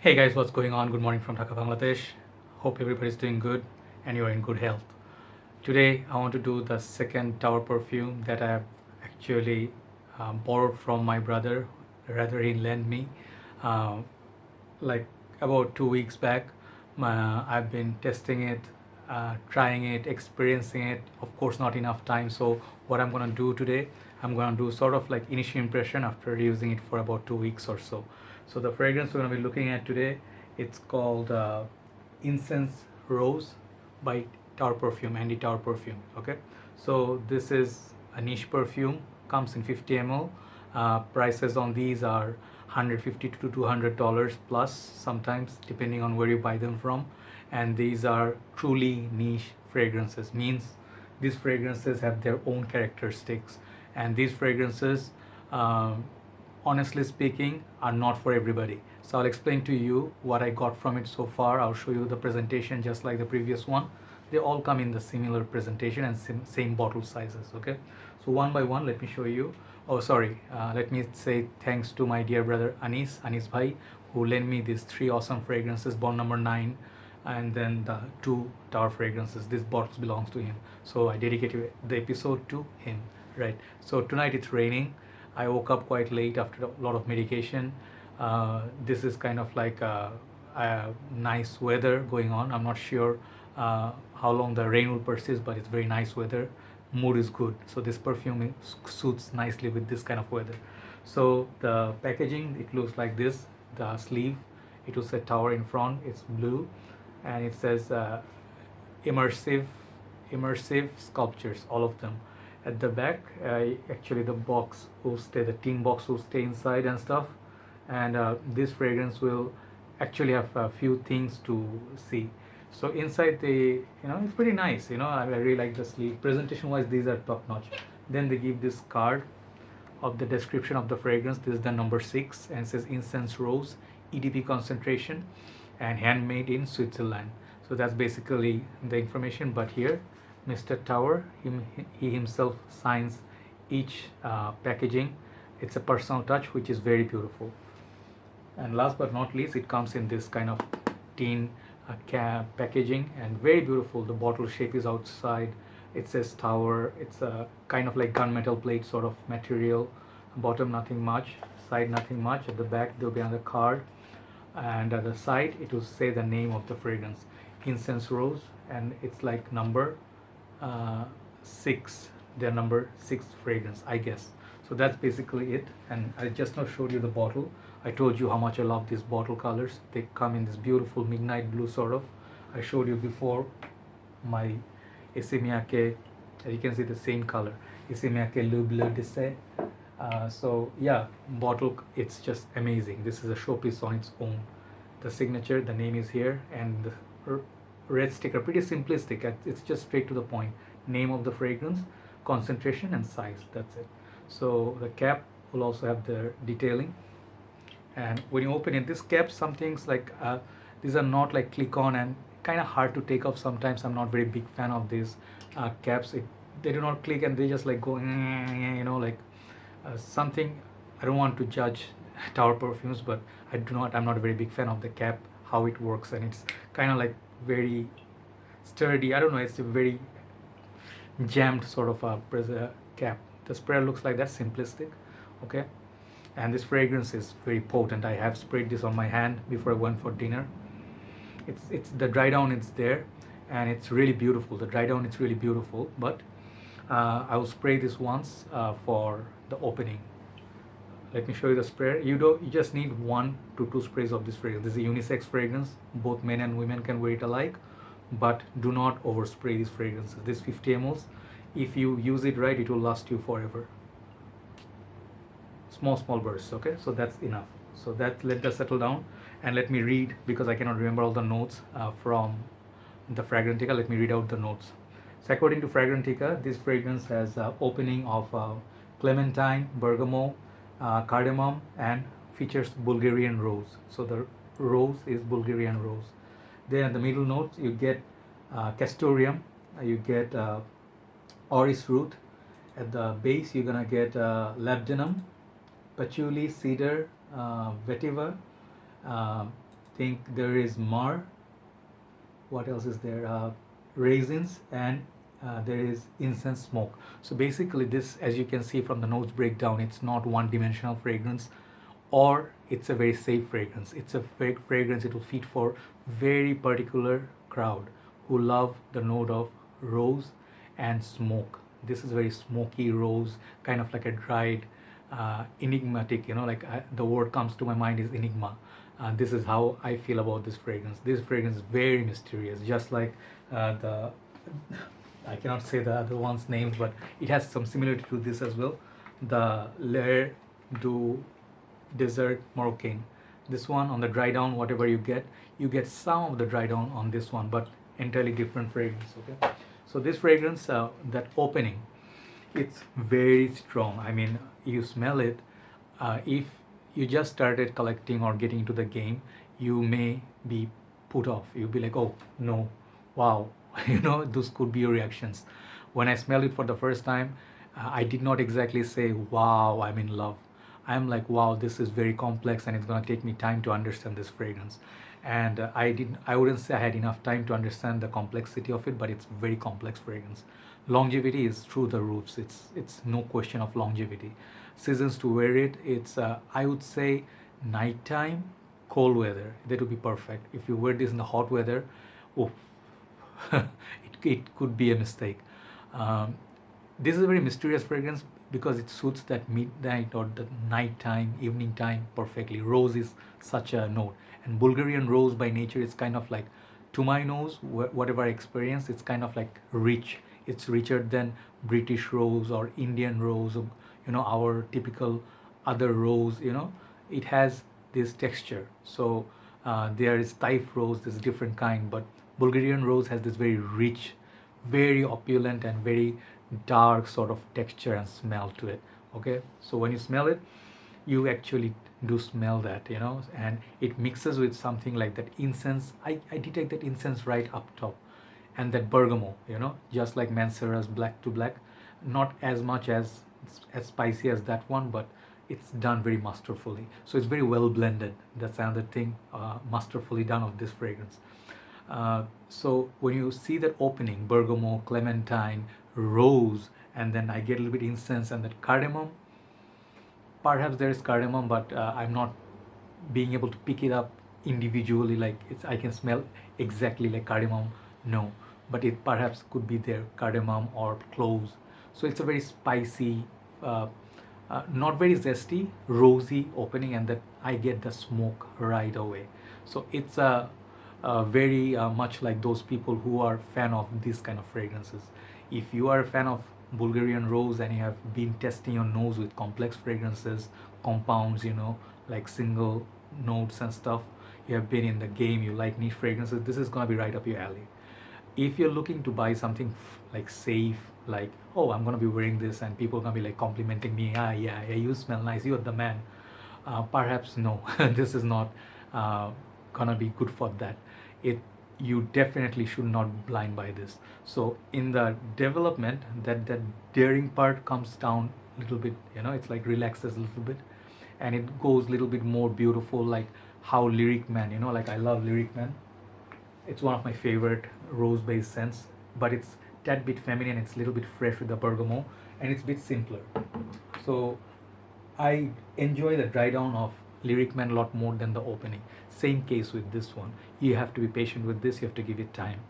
Hey guys, what's going on? Good morning from Dhaka, Bangladesh. Hope everybody's doing good and you're in good health. Today, I want to do the second tower perfume that I have actually borrowed from my brother. Rather, he lent me uh, like about 2 weeks back. I've been testing it, trying it, experiencing it. Of course, not enough time. So, what I'm gonna do today, I'm gonna do sort of like initial impression after using it for about 2 weeks or so. So, the fragrance we're gonna be looking at today, it's called Incense Rose by Tower Perfume, Andy Tower Perfume. Okay, so this is a niche perfume, comes in 50 ml. Prices on these are $150 to $200 plus sometimes, depending on where you buy them from. And these are truly niche fragrances, means these fragrances have their own characteristics, and these fragrances, um, honestly speaking, are not for everybody. So I'll explain to you what I got from it so far. I'll show you the presentation just like the previous one. They all come in the similar presentation and same bottle sizes. Okay, so one by one, let me show you. Oh, sorry. Let me say thanks to my dear brother Anis bhai, who lent me these three awesome fragrances, bottle number 9, and then the two tower fragrances. This bottles belongs to him, so I dedicated the episode to him. Right. So tonight it's raining. I woke up quite late after a lot of medication. This is kind of like a nice weather going on. I'm not sure how long the rain will persist, but it's very nice weather. Mood is good. So this perfume suits nicely with this kind of weather. So the packaging, it looks like this. The sleeve, it will say tower in front. It's blue, and it says immersive immersive sculptures, all of them. At the back, actually the box will stay, the tin box will stay inside and stuff. And this fragrance will actually have a few things to see. So inside, it's pretty nice. I really like the sleeve. Presentation wise, these are top notch. Then they give this card of the description of the fragrance. This is the number 6 and says Incense Rose, EDP concentration, and handmade in Switzerland. So that's basically the information. But here, Mr. Tower, he himself signs each packaging. It's a personal touch, which is very beautiful. And last but not least, it comes in this kind of tin packaging, and very beautiful. The bottle shape is outside. It says Tower. It's a kind of like gunmetal plate sort of material. Bottom nothing much, side nothing much. At the back there will be another card, and at the side it will say the name of the fragrance, Incense Rose, and it's like number 6. Their number 6 fragrance, I guess. So that's basically it. And I just now showed you the bottle. I told you how much I love these bottle colors. They come in this beautiful midnight blue sort of. I showed you before my Isimiake. You can see the same color, Isimiake Le Bleu d'Essai. So yeah, bottle, it's just amazing. This is a showpiece on its own. The signature, the name is here, and the red sticker, pretty simplistic. It's just straight to the point. Name of the fragrance, concentration, and size. That's it. So the cap will also have the detailing. And when you open it, this cap, some things like these are not like click on and kind of hard to take off sometimes. I'm not very big fan of these caps. They do not click and they just like go like something. I don't want to judge Tower Perfumes, but I'm not a very big fan of the cap, how it works. And it's kind of like very sturdy. I don't know, it's a very jammed sort of a cap. The sprayer looks like that, simplistic. Okay, and this fragrance is very potent. I have sprayed this on my hand before I went for dinner. It's the dry down, it's there, and it's really beautiful. The dry down, it's really beautiful. But I will spray this once for the opening. Let me show you the sprayer. You just need 1 to 2 sprays of this fragrance. This is a unisex fragrance. Both men and women can wear it alike, but do not overspray these fragrances. This 50 ml, if you use it right, it will last you forever. Small bursts. Okay, so that's enough. So let that settle down, and let me read, because I cannot remember all the notes from the Fragrantica. Let me read out the notes. So according to Fragrantica, this fragrance has opening of clementine, bergamot, cardamom, and features Bulgarian rose. So the rose is Bulgarian rose. Then at the middle notes you get castoreum, you get orris root. At the base you're gonna get labdanum, patchouli, cedar, vetiver, think there is myrrh. What else is there? Raisins, and there is incense smoke. So basically this, as you can see from the notes breakdown, it's not one dimensional fragrance, or it's a very safe fragrance. It's a fragrance, it will fit for very particular crowd who love the note of rose and smoke. This is very smoky rose, kind of like a dried, enigmatic, like the word comes to my mind is enigma. This is how I feel about this fragrance. This fragrance is very mysterious, just like the I cannot say the other one's names, but it has some similarity to this as well. The L'air du Desert Moroccan. This one, on the dry down, whatever you get some of the dry down on this one, but entirely different fragrance. Okay, so this fragrance, that opening, it's very strong. I mean, you smell it. If you just started collecting or getting into the game, you may be put off. You'll be like, oh no, wow. Those could be your reactions. When I smelled it for the first time, I did not exactly say, wow, I'm in love. I'm like, wow, this is very complex and it's gonna take me time to understand this fragrance. And I wouldn't say I had enough time to understand the complexity of it, but it's very complex fragrance. Longevity is through the roofs. It's no question of longevity. Seasons to wear it, it's I would say nighttime, cold weather, that would be perfect. If you wear this in the hot weather, oh, it could be a mistake. This is a very mysterious fragrance because it suits that midnight or the nighttime, evening time perfectly. Rose is such a note, and Bulgarian rose by nature is kind of like, to my nose, whatever I experience, it's kind of like rich. It's richer than British rose or Indian rose, or our typical other rose. It has this texture. So there is Taif rose, this different kind, but Bulgarian rose has this very rich, very opulent, and very dark sort of texture and smell to it. Okay, so when you smell it, you actually do smell that, and it mixes with something like that incense. I detect that incense right up top, and that bergamot, just like Mancera's black to black, not as much as spicy as that one, but it's done very masterfully. So it's very well blended. That's another thing, masterfully done of this fragrance. So when you see that opening, bergamot, clementine, rose, and then I get a little bit incense and that cardamom. Perhaps there is cardamom, but I'm not being able to pick it up individually. Like I can smell exactly like cardamom. No, but it perhaps could be there, cardamom or cloves. So it's a very spicy, not very zesty, rosy opening, and that I get the smoke right away. So it's a very much like those people who are fan of these kind of fragrances. If you are a fan of Bulgarian rose and you have been testing your nose with complex fragrances, compounds, like single notes and stuff, you have been in the game, you like niche fragrances, this is gonna be right up your alley. If you're looking to buy something like safe, like, oh, I'm gonna be wearing this and people are gonna be like complimenting me, yeah, you smell nice, you're the man, perhaps no. This is not gonna be good for that. You definitely should not blind by this. So in the development, that daring part comes down a little bit, it's like relaxes a little bit, and it goes a little bit more beautiful, like how Lyric Man, like I love Lyric Man. It's one of my favorite rose based scents, but it's that bit feminine, it's a little bit fresh with the bergamot, and it's a bit simpler. So I enjoy the dry down of Lyric Man a lot more than the opening. Same case with this one. You have to be patient with this, you have to give it time.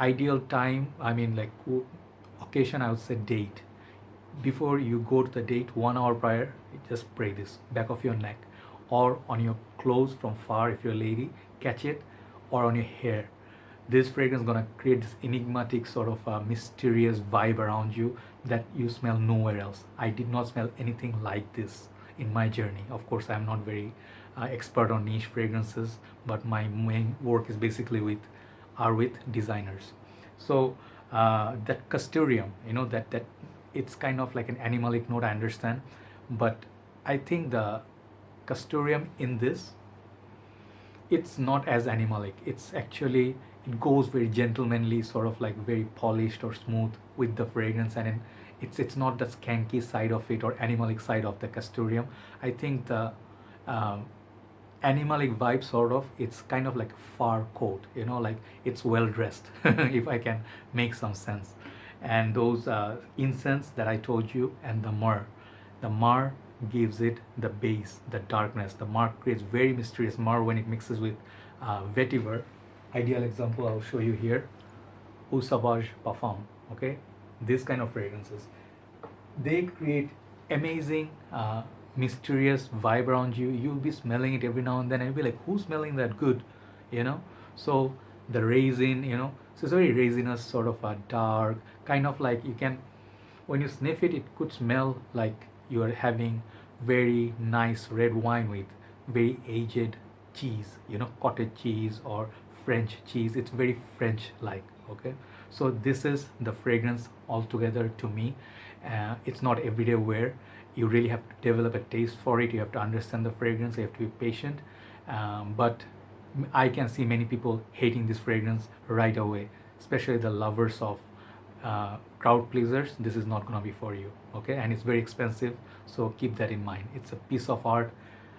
Ideal time, I mean, like occasion, I would say date. Before you go to the date, 1 hour prior, just spray this back of your neck or on your clothes from far if you're a lady, catch it, or on your hair. This fragrance is gonna create this enigmatic sort of mysterious vibe around you that you smell nowhere else. I did not smell anything like this in my journey. Of course, I'm not very expert on niche fragrances, but my main work is basically with designers. So that castoreum, that it's kind of like an animalic note, I understand, but I think the castoreum in this, it's not as animalic. It's actually, it goes very gentlemanly, sort of like very polished or smooth with the fragrance, and it's not the skanky side of it or animalic side of the castoreum. I think the animalic vibe sort of. It's kind of like a fur coat, you know, like it's well dressed if I can make some sense. And those incense that I told you, and the myrrh gives it the base, the darkness. The myrrh creates very mysterious myrrh when it mixes with vetiver. Ideal example I'll show you here, Eau Sauvage Parfum. Okay, this kind of fragrances, they create amazing mysterious vibe around you. You'll be smelling it every now and then and you'll be like, who's smelling that good, you know? So the raisin, you know, so it's very resinous, sort of a dark kind of, like, you can, when you sniff it, it could smell like you are having very nice red wine with very aged cheese, you know, cottage cheese or French cheese. It's very French like. Okay, so this is the fragrance altogether to me. It's not everyday wear. You really have to develop a taste for it. You have to understand the fragrance. You have to be patient. But I can see many people hating this fragrance right away, especially the lovers of crowd pleasers. This is not gonna be for you. Okay, and it's very expensive, so keep that in mind. It's a piece of art,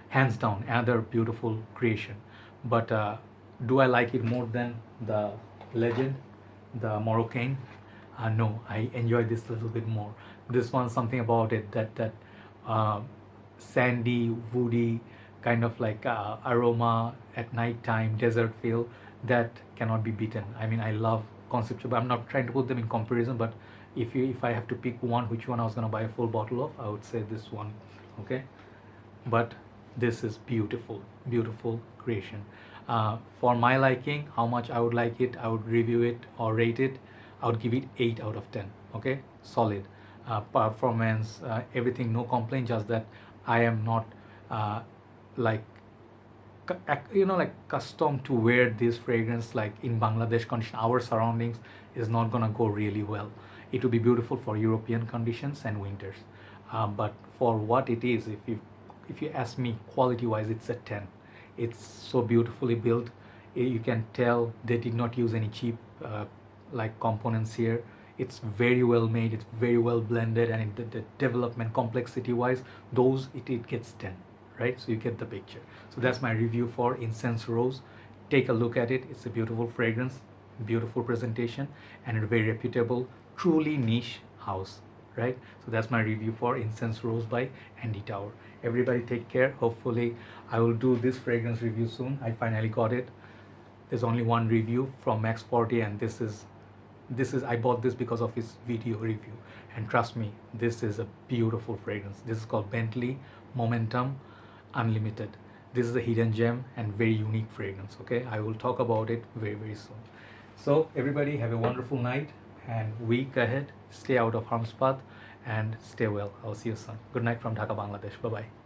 hands down, another beautiful creation. But do I like it more than the legend, the Moroccan? No, I enjoy this a little bit more. This one, something about it, that uh, sandy, woody kind of like aroma at night time, desert feel, that cannot be beaten. I mean, I love conceptual, but I'm not trying to put them in comparison. But if I have to pick one, which one I was gonna buy a full bottle of, I would say this one. Okay, but this is beautiful, beautiful creation. For my liking, how much I would like it, I would review it or rate it, I would give it 8 out of 10. Okay, solid. Performance, everything, no complaint. Just that I am not like like custom to wear this fragrance like in Bangladesh condition. Our surroundings is not gonna go really well. It will be beautiful for European conditions and winters, but for what it is, if you ask me, quality wise, it's a 10. It's so beautifully built. You can tell they did not use any cheap like components here. It's very well made, it's very well blended, and the development complexity wise, those it gets 10, right? So you get the picture. So that's my review for Incense Rose. Take a look at it. It's a beautiful fragrance, beautiful presentation, and a very reputable, truly niche house, right? So that's my review for Incense Rose by Andy Tower. Everybody take care. Hopefully I will do this fragrance review soon. I finally got it. There's only one review from Max 40, and this is I bought this because of his video review, and trust me, this is a beautiful fragrance. This is called Bentley Momentum Unlimited. This is a hidden gem and very unique fragrance. Okay, I will talk about it very, very soon. So everybody, have a wonderful night and week ahead. Stay out of harm's path and stay well. I'll see you soon. Good night from Dhaka, Bangladesh. Bye bye.